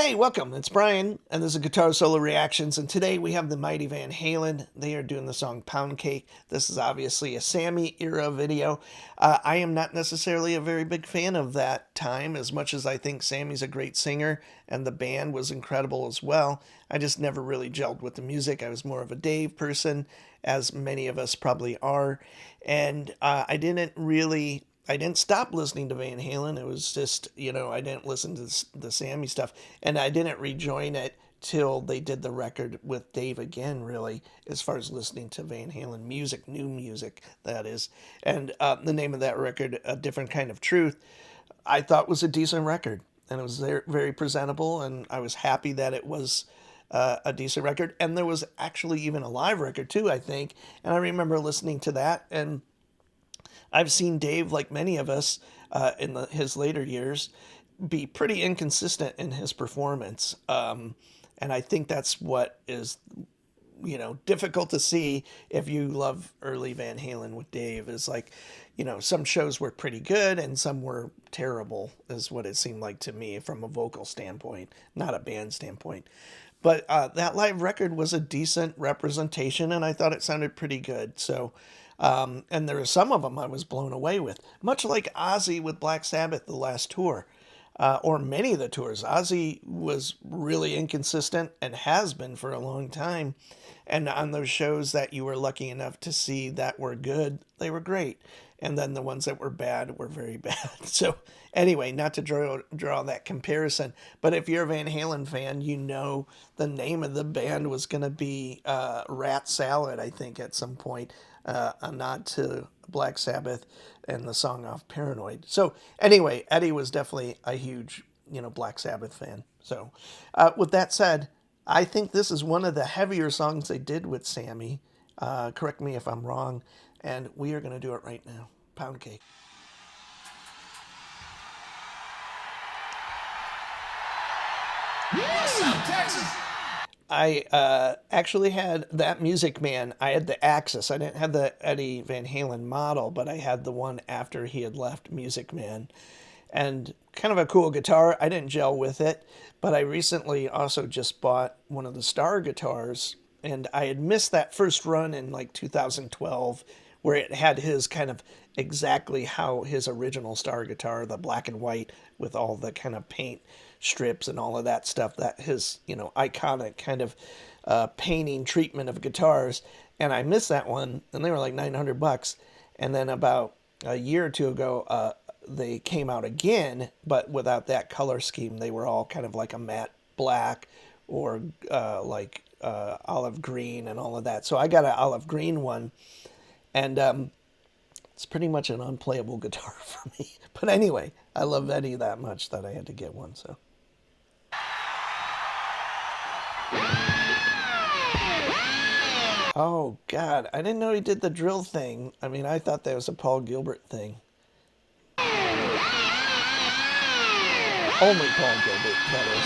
Hey, welcome. It's Brian, and this is Guitar Solo Reactions. And today we have the mighty Van Halen. They are doing the song Poundcake. This is obviously a Sammy era video. I am not necessarily a very big fan of that time, as much as I think Sammy's a great singer, and the band was incredible as well. I just never really gelled with the music. I was more of a Dave person, as many of us probably are. And I didn't stop listening to Van Halen. It was just, I didn't listen to the Sammy stuff. And I didn't rejoin it till they did the record with Dave again, really, as far as listening to Van Halen music, new music, that is. And the name of that record, A Different Kind of Truth, I thought was a decent record. And it was very presentable. And I was happy that it was a decent record. And there was actually even a live record, too, I think. And I remember listening to that. And I've seen Dave, like many of us his later years, be pretty inconsistent in his performance. And I think that's what is, difficult to see if you love early Van Halen with Dave. Is like, some shows were pretty good and some were terrible, is what it seemed like to me from a vocal standpoint, not a band standpoint. But that live record was a decent representation, and I thought it sounded pretty good. So, and there were some of them I was blown away with, much like Ozzy with Black Sabbath, the last tour, or many of the tours. Ozzy was really inconsistent and has been for a long time. And on those shows that you were lucky enough to see that were good, they were great. And then the ones that were bad were very bad. So anyway, not to draw that comparison, but if you're a Van Halen fan, the name of the band was going to be Rat Salad, I think, at some point, a nod to Black Sabbath and the song off Paranoid. So anyway, Eddie was definitely a huge, Black Sabbath fan. So with that said, I think this is one of the heavier songs they did with Sammy. Correct me if I'm wrong. And we are going to do it right now. Poundcake. What's up, Texas? I actually had that Music Man. I had the Axis. I didn't have the Eddie Van Halen model, but I had the one after he had left Music Man. And kind of a cool guitar. I didn't gel with it, but I recently also just bought one of the Star guitars, and I had missed that first run in like 2012 where it had his kind of exactly how his original Star guitar, the black and white with all the kind of paint strips and all of that stuff, that his, iconic kind of painting treatment of guitars. And I missed that one, and they were like $900. And then about a year or two ago, they came out again, but without that color scheme. They were all kind of like a matte black or olive green and all of that. So I got an olive green one, and it's pretty much an unplayable guitar for me. But anyway, I love Eddie that much that I had to get one. So. Oh, God. I didn't know he did the drill thing. I mean, I thought that was a Paul Gilbert thing. Only Paul Gilbert, that is.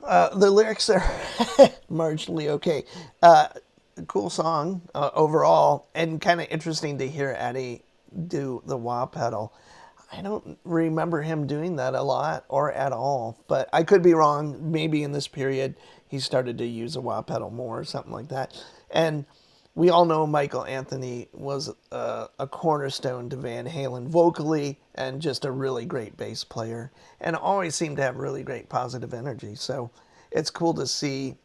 The lyrics are marginally okay. Cool song overall, and kind of interesting to hear Eddie do the wah pedal. I don't remember him doing that a lot or at all, but I could be wrong. Maybe in this period he started to use a wah pedal more or something like that. And we all know Michael Anthony was a cornerstone to Van Halen vocally and just a really great bass player and always seemed to have really great positive energy. So it's cool to see,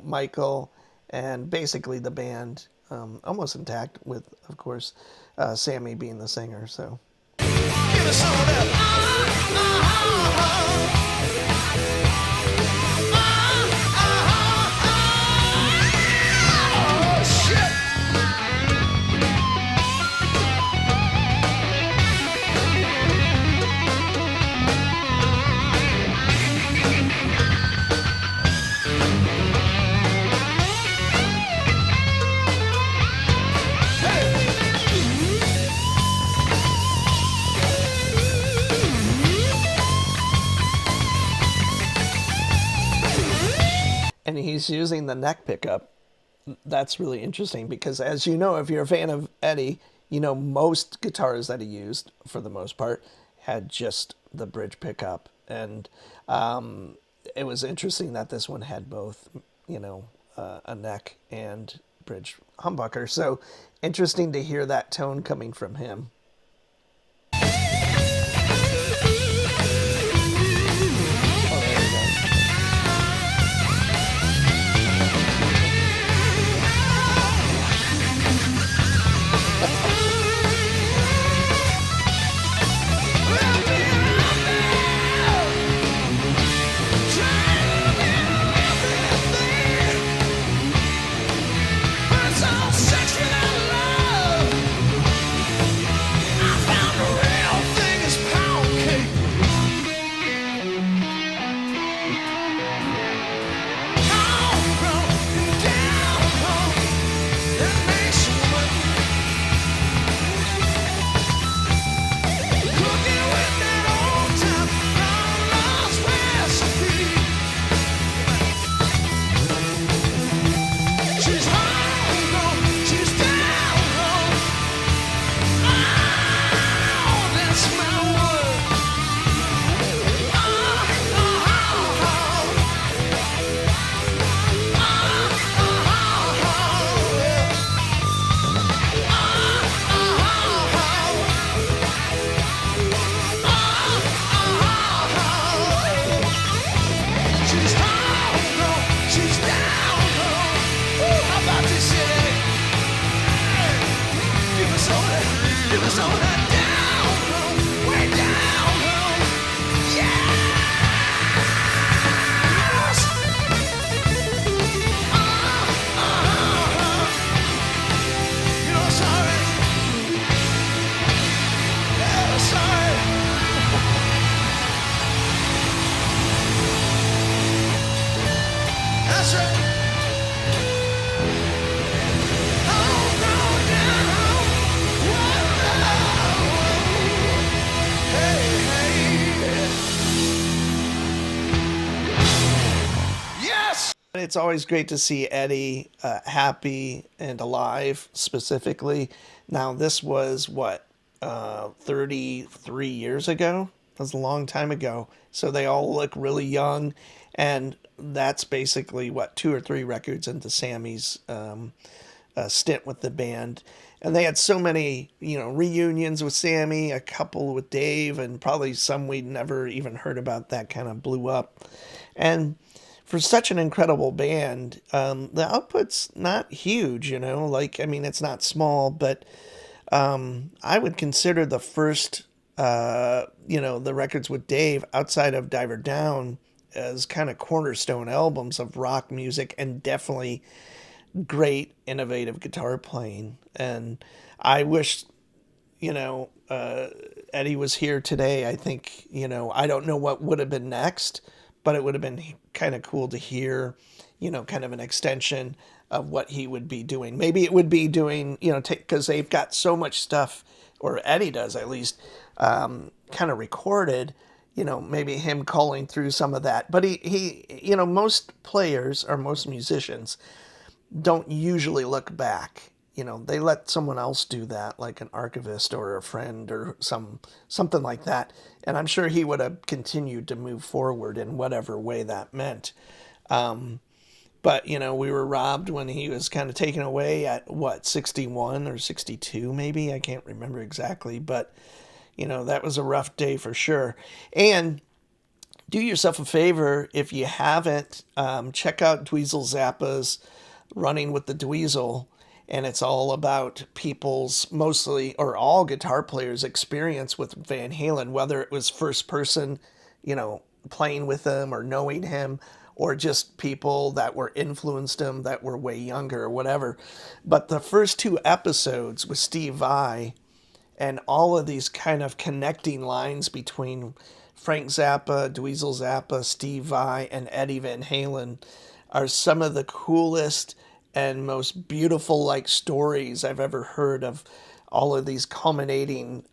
Michael and basically the band almost intact with, of course, Sammy being the singer. So. Give us some of that. And he's using the neck pickup. That's really interesting because, as you know, if you're a fan of Eddie, most guitars that he used, for the most part, had just the bridge pickup. And it was interesting that this one had both, a neck and bridge humbucker. So interesting to hear that tone coming from him. It's always great to see Eddie happy and alive, specifically. Now, this was what, 33 years ago? That was a long time ago. So they all look really young. And that's basically, what, 2 or 3 records into Sammy's stint with the band. And they had so many, reunions with Sammy, a couple with Dave, and probably some we'd never even heard about that kind of blew up. And for such an incredible band, the output's not huge, it's not small, but I would consider the first, the records with Dave outside of Diver Down as kind of cornerstone albums of rock music and definitely great, innovative guitar playing. And I wish, Eddie was here today. I think, I don't know what would have been next, but it would have been kind of cool to hear, kind of an extension of what he would be doing. Maybe it would be doing, because they've got so much stuff, or Eddie does at least, kind of recorded, maybe him calling through some of that. But most players or most musicians don't usually look back. They let someone else do that, like an archivist or a friend or something like that. And I'm sure he would have continued to move forward in whatever way that meant. But we were robbed when he was kind of taken away at what, 61 or 62 maybe, I can't remember exactly, but that was a rough day for sure. And do yourself a favor, if you haven't, check out Dweezil Zappa's Running with the Dweezil, and it's all about people's, mostly or all guitar players' experience with Van Halen, whether it was first person, playing with him or knowing him, or just people that were influenced him that were way younger or whatever. But the first two episodes with Steve Vai and all of these kind of connecting lines between Frank Zappa, Dweezil Zappa, Steve Vai, and Eddie Van Halen are some of the coolest and most beautiful stories I've ever heard of all of these culminating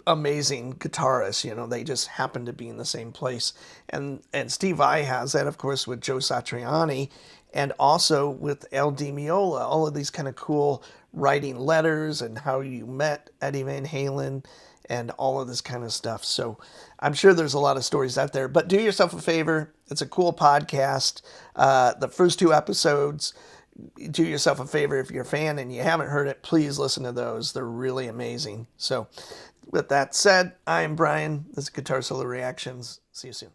amazing guitarists. They just happen to be in the same place. And Steve Vai has that, of course, with Joe Satriani, and also with El Di Meola. All of these kind of cool writing letters and how you met Eddie Van Halen and all of this kind of stuff. So I'm sure there's a lot of stories out there. But do yourself a favor. It's a cool podcast. The first two episodes, do yourself a favor, if you're a fan and you haven't heard it, please listen to those. They're really amazing. So with that said, I'm Brian. This is Guitar Solo Reactions. See you soon.